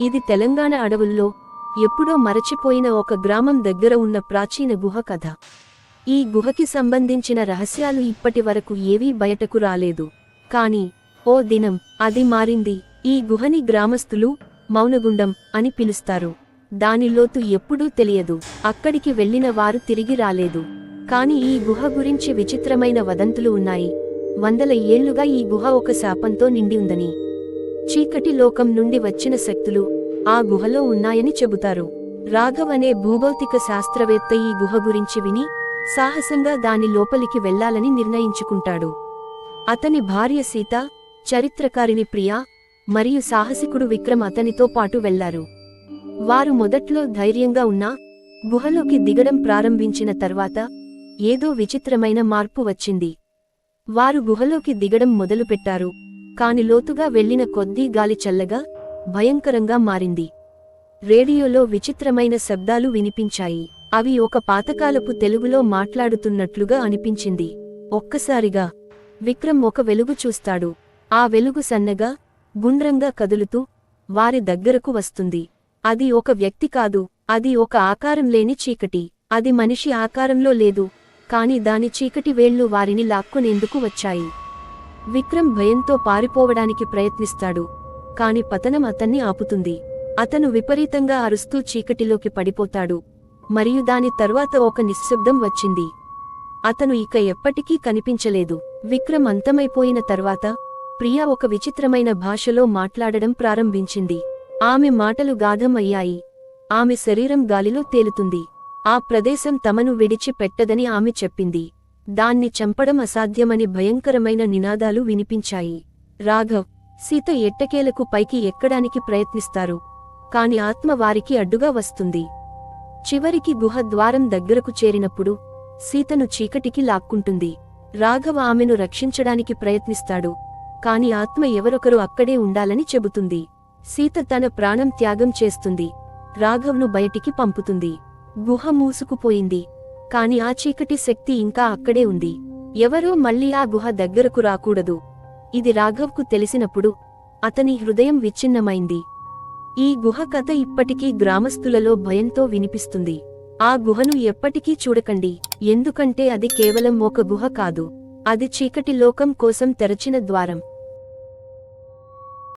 ఇది తెలంగాణ అడవుల్లో ఎప్పుడో మరచిపోయిన ఒక గ్రామం దగ్గర ఉన్న ప్రాచీన గుహ కథ. ఈ గుహకి సంబంధించిన రహస్యాలు ఇప్పటి వరకు ఏవీ బయటకు రాలేదు. కాని ఓ దినం అది మారింది. ఈ గుహని గ్రామస్తులు మౌనగుండం అని పిలుస్తారు. దాని లోతు ఎప్పుడూ తెలియదు. అక్కడికి వెళ్లిన వారు తిరిగి రాలేదు. కాని ఈ గుహ గురించి విచిత్రమైన వదంతులు ఉన్నాయి. వందల ఏళ్లుగా ఈ గుహ ఒక శాపంతో నిండి ఉందని, చీకటి లోకం నుండి వచ్చిన శక్తులు ఆ గుహలో ఉన్నాయని చెబుతారు. రాఘవ్ అనే భూభౌతిక శాస్త్రవేత్త ఈ గుహ గురించి విని సాహసంగా దాని లోపలికి వెళ్లాలని నిర్ణయించుకుంటాడు. అతని భార్య సీత, చరిత్రకారిణి ప్రియా మరియు సాహసికుడు విక్రమ్ అతనితో పాటు వెళ్లారు. వారు మొదట్లో ధైర్యంగా ఉన్నా గుహలోకి దిగడం ప్రారంభించిన తర్వాత ఏదో విచిత్రమైన మార్పు వచ్చింది. వారు గుహలోకి దిగడం మొదలుపెట్టారు. కాని లోతుగా వెళ్లిన కొద్దీ గాలి చల్లగా, భయంకరంగా మారింది. రేడియోలో విచిత్రమైన శబ్దాలు వినిపించాయి. అవి ఒక పాతకాలపు తెలుగులో మాట్లాడుతున్నట్లుగా అనిపించింది. ఒక్కసారిగా విక్రమ్ ఒక వెలుగు చూస్తాడు. ఆ వెలుగు సన్నగా, గుండ్రంగా కదులుతూ వారి దగ్గరకు వస్తుంది. అది ఒక వ్యక్తి కాదు, అది ఒక ఆకారం లేని చీకటి. అది మనిషి ఆకారంలో లేదు, కాని దాని చీకటి వేళ్లు వారిని లాక్కునేందుకు వచ్చాయి. విక్రమ్ భయంతో పారిపోవడానికి ప్రయత్నిస్తాడు. కాని పతనం అతన్ని ఆపుతుంది. అతను విపరీతంగా అరుస్తూ చీకటిలోకి పడిపోతాడు. మరియు దాని తర్వాత ఒక నిశ్శబ్దం వచ్చింది. అతను ఇక ఎప్పటికీ కనిపించలేదు. విక్రమ్ అంతమైపోయిన తర్వాత ప్రియా ఒక విచిత్రమైన భాషలో మాట్లాడడం ప్రారంభించింది. ఆమె మాటలు గాఢం అయ్యాయి. ఆమె శరీరం గాలిలో తేలుతుంది. ఆ ప్రదేశం తమను విడిచి పెట్టదని ఆమె చెప్పింది. దాన్ని చంపడం అసాధ్యమని భయంకరమైన నినాదాలు వినిపించాయి. రాఘవ్, సీత ఎట్టకేలకు పైకి ఎక్కడానికి ప్రయత్నిస్తారు. కాని ఆత్మ వారికి అడ్డుగా వస్తుంది. చివరికి గుహ ద్వారం దగ్గరకు చేరినప్పుడు సీతను చీకటికి లాక్కుంటుంది. రాఘవ్ ఆమెను రక్షించడానికి ప్రయత్నిస్తాడు. కాని ఆత్మ ఎవరొకరు అక్కడే ఉండాలని చెబుతుంది. సీత తన ప్రాణం త్యాగం చేస్తుంది. రాఘవ్ను బయటికి పంపుతుంది. గుహ మూసుకుపోయింది. కాని ఆ చీకటి శక్తి ఇంకా అక్కడే ఉంది. ఎవరూ మళ్లీ ఆ గుహ దగ్గరకు రాకూడదు. ఇది రాఘవ్కు తెలిసినప్పుడు అతని హృదయం విచ్ఛిన్నమైంది. ఈ గుహ కథ ఇప్పటికీ గ్రామస్తులలో భయంతో వినిపిస్తుంది. ఆ గుహను ఎప్పటికీ చూడకండి, ఎందుకంటే అది కేవలం ఒక గుహ కాదు. అది చీకటి లోకం కోసం తెరచిన ద్వారం.